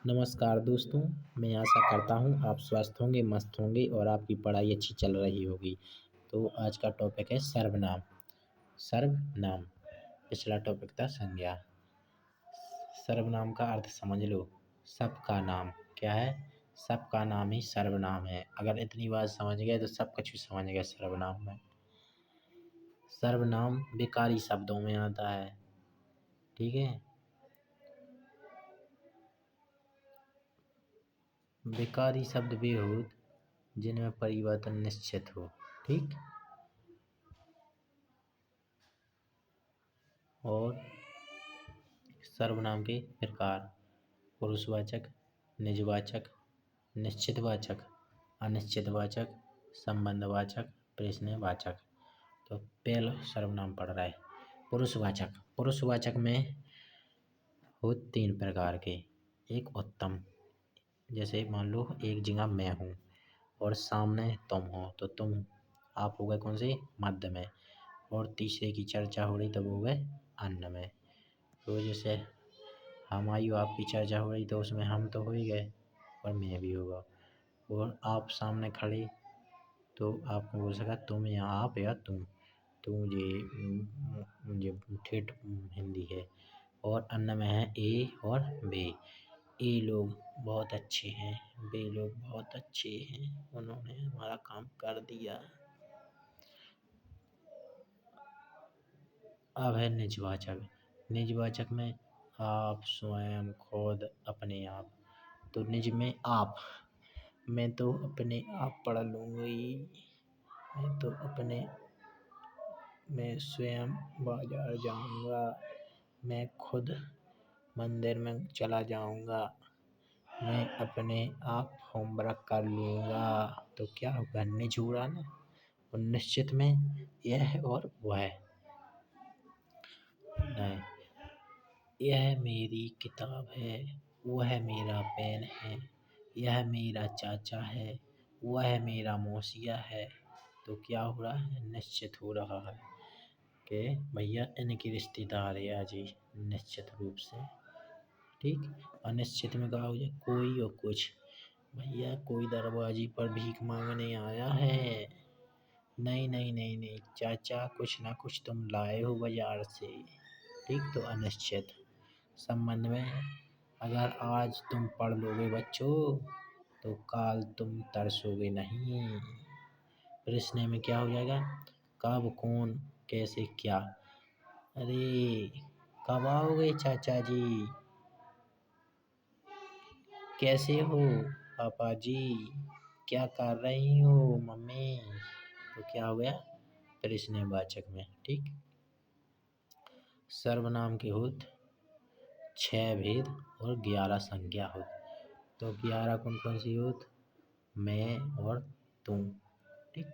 नमस्कार दोस्तों, मैं आशा करता हूँ आप स्वस्थ होंगे, मस्त होंगे और आपकी पढ़ाई अच्छी चल रही होगी। तो आज का टॉपिक है सर्वनाम। सर्वनाम, पिछला टॉपिक था संज्ञा। सर्वनाम का अर्थ समझ लो, सबका नाम। क्या है? सबका नाम ही सर्वनाम है। अगर इतनी बात समझ गए तो सब कुछ समझ गए सर्वनाम में। सर्वनाम विकारी शब्दों में आता है, ठीक है। विकारी शब्द वे हो जिनमें परिवर्तन निश्चित हो, ठीक। और सर्वनाम के प्रकार: पुरुषवाचक, निजवाचक, निश्चितवाचक, अनिश्चितवाचक, संबंधवाचक, प्रश्नवाचक। तो पहला सर्वनाम पढ़ रहा है पुरुषवाचक। पुरुषवाचक में हो तीन प्रकार के। एक उत्तम, जैसे मान लो एक जगह मैं हूँ और सामने तुम हो, तो तुम आप हो गए कौन से? मध्य में। और तीसरे की चर्चा हो रही तब हो गए अन्य में। तो जैसे हमारी आपकी चर्चा हो रही तो उसमें हम तो हो ही गए और मैं भी होगा। और आप सामने खड़े तो आपको बोल सका तुम या आप या तुम। तो ये ठेठ हिंदी है। और अन्य में है ए और बे। ए लोग बहुत अच्छे हैं, बे लोग बहुत अच्छे हैं, उन्होंने हमारा काम कर दिया। अब है निजवाचक। निजवाचक में आप, स्वयं, खुद, अपने आप। तो निज में आप, मैं तो अपने आप पढ़ लूँगी, मैं स्वयं बाजार जाऊँगा, मैं खुद मंदिर में चला जाऊँगा, मैं अपने आप होमवर्क कर लूँगा। तो क्या होगा? निज हुआ ना। और निश्चित में यह और वह। नहीं, यह मेरी किताब है, वह मेरा पेन है, यह मेरा चाचा है, वह मेरा मौसिया है। तो क्या हो रहा है? निश्चित हो रहा है कि भैया इनकी रिश्तेदार है आज ही, निश्चित रूप से, ठीक। अनिश्चित में कहा हो जाए कोई और कुछ, भैया कोई दरवाजे पर भीख मांगने आया है। नहीं नहीं नहीं नहीं चाचा, कुछ ना कुछ तुम लाए हो बाजार से, ठीक। तो अनिश्चित। संबंध में अगर आज तुम पढ़ लोगे बच्चों तो काल तुम तरसोगे नहीं। प्रश्न में क्या हो जाएगा? कब, कौन, कैसे, क्या। अरे कब आओगे चाचा जी? कैसे हो पापा जी? क्या कर रही हो मम्मी? तो क्या हो गया? प्रश्नवाचक में, ठीक। सर्वनाम के होत 6 भेद और 11 संज्ञा होत। तो 11 कौन कौन सी होत? मैं और तुम, ठीक।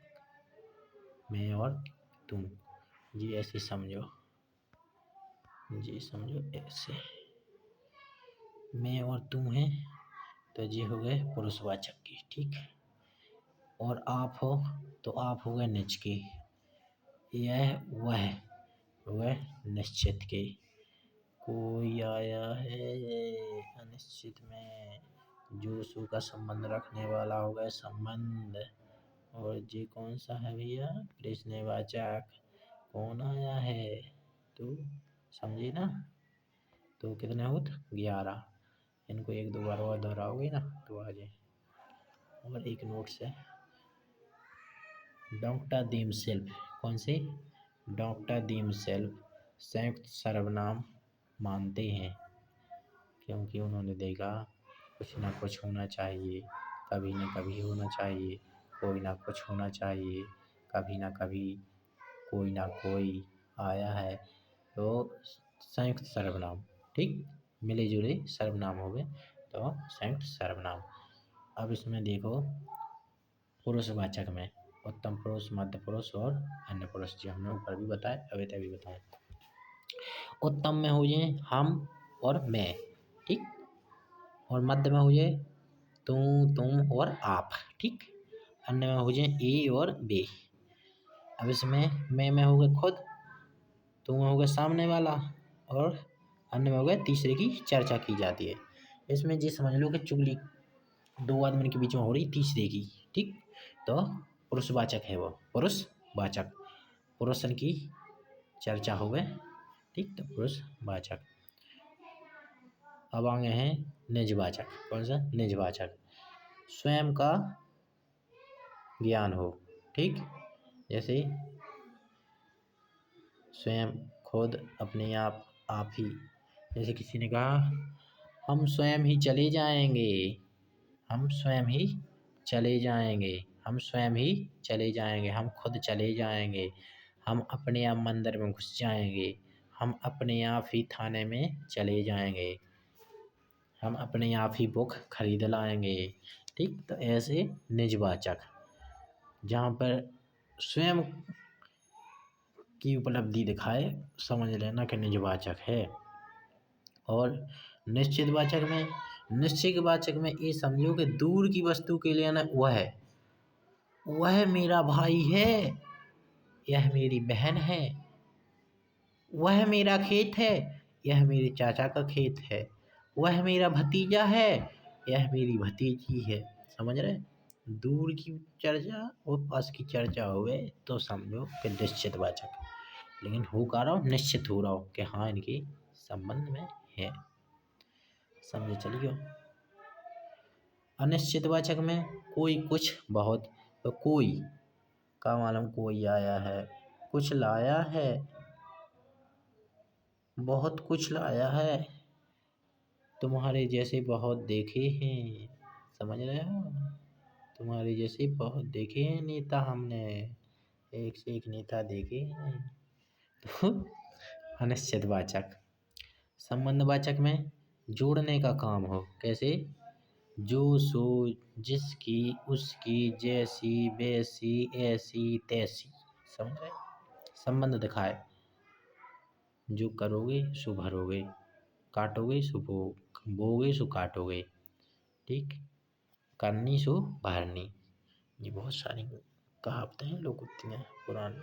मैं और तुम, जी ऐसे समझो, जी समझो ऐसे। मैं और तुम है तो जी हो गए पुरुषवाचक की, ठीक। और आप हो तो आप हो गए निज की। यह वह हो गए निश्चित के। कोई आया है अनिश्चित में। जो सू का संबंध रखने वाला हो गया संबंध। और जी कौन सा है भैया? प्रश्नवाचक। कौन आया है? तो समझे ना। तो कितने होत? 11। इनको एक दो बार और दोहराओगे ना तो आ जाए। और एक नोट से डॉक्टर दीम सेल्फ, कौन से? डॉक्टर दीम सेल्फ संयुक्त सर्वनाम मानते हैं, क्योंकि उन्होंने देखा कुछ ना कुछ होना चाहिए, कभी ना कभी होना चाहिए, कोई ना कुछ होना चाहिए, कभी ना कभी कोई ना कोई आया है। तो संयुक्त सर्वनाम, ठीक। मिले जुले सर्वनाम हो गए तो संयुक्त सर्वनाम। अब इसमें देखो पुरुषवाचक में उत्तम पुरुष, मध्य पुरुष और अन्य पुरुष, जो हमने ऊपर भी बताए अभी तभी बताए। उत्तम में हो जाए हम और मैं, ठीक। और मध्य में हो जाए तू, तुम और आप, ठीक। अन्य में हो जाए ए और बे। अब इसमें मैं में हो गए खुद, तू में हो गए सामने वाला, और अन्य में हो गए तीसरे की चर्चा की जाती है। इसमें जी समझ लो कि चुगली दो आदमी के बीच में हो रही तीसरे की, ठीक। तो पुरुषवाचक है वो, पुरुषवाचक, पुरुषन की चर्चा हो गए, ठीक। तो पुरुषवाचक। अब आगे हैं निजवाचक। कौन सा? निजवाचक। स्वयं का ज्ञान हो, ठीक। जैसे स्वयं, खुद, अपने आप ही। जैसे किसी ने कहा हम स्वयं ही चले जाएंगे, हम स्वयं ही चले जाएंगे, हम स्वयं ही चले जाएंगे, हम खुद चले जाएंगे, हम अपने आप मंदिर में घुस जाएंगे, हम अपने आप ही थाने में चले जाएंगे, हम अपने आप ही बुक खरीद लाएंगे, ठीक। तो ऐसे निजवाचक, जहाँ पर स्वयं की उपलब्धि दिखाए, समझ लेना कि निजवाचक है। और निश्चितवाचक में, निश्चितवाचक में ये समझो कि दूर की वस्तु के लिए ना वह मेरा भाई है, यह मेरी बहन है, वह मेरा खेत है, यह मेरे चाचा का खेत है, वह मेरा भतीजा है, यह मेरी भतीजी है। समझ रहे? दूर की चर्चा और पास की चर्चा हो गए तो समझो कि निश्चितवाचक। लेकिन हो का रहा हो, निश्चित हो रहा हो कि हाँ इनके संबंध में है। समझे? चलिए। अनिश्चितवाचक में कोई, कुछ, बहुत। तो कोई का मालूम कोई आया है, कुछ लाया है, बहुत कुछ लाया है, तुम्हारे जैसे बहुत देखे हैं। समझ रहे हो? तुम्हारे जैसे बहुत देखे हैं नेता हमने, एक से एक नेता देखे हैं। तो अनिश्चितवाचक। संबंधवाचक में जोड़ने का काम हो। कैसे? जो, सो, जिसकी, उसकी, जैसी, वैसी, ऐसी, तैसी। समझ रहे? संबंध दिखाए। जो करोगे सो भरोगे, काटोगे सो बोओगे सो काटोगे, ठीक। करनी सो भरनी। ये बहुत सारी कहावतें हैं लोकोक्ति हैं पुरानी।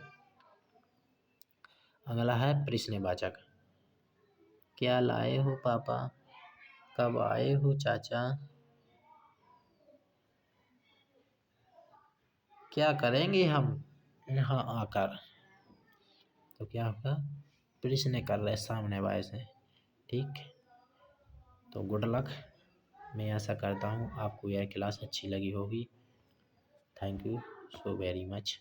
अगला है प्रश्नवाचक। क्या लाए हो पापा, कब आए हो चाचा, क्या करेंगे हम यहाँ आकर। तो क्या होगा? प्रश्न कर रहे सामने वाले से, ठीक। तो गुड लक। मैं आशा करता हूँ आपको यह क्लास अच्छी लगी होगी। Thank you so very much.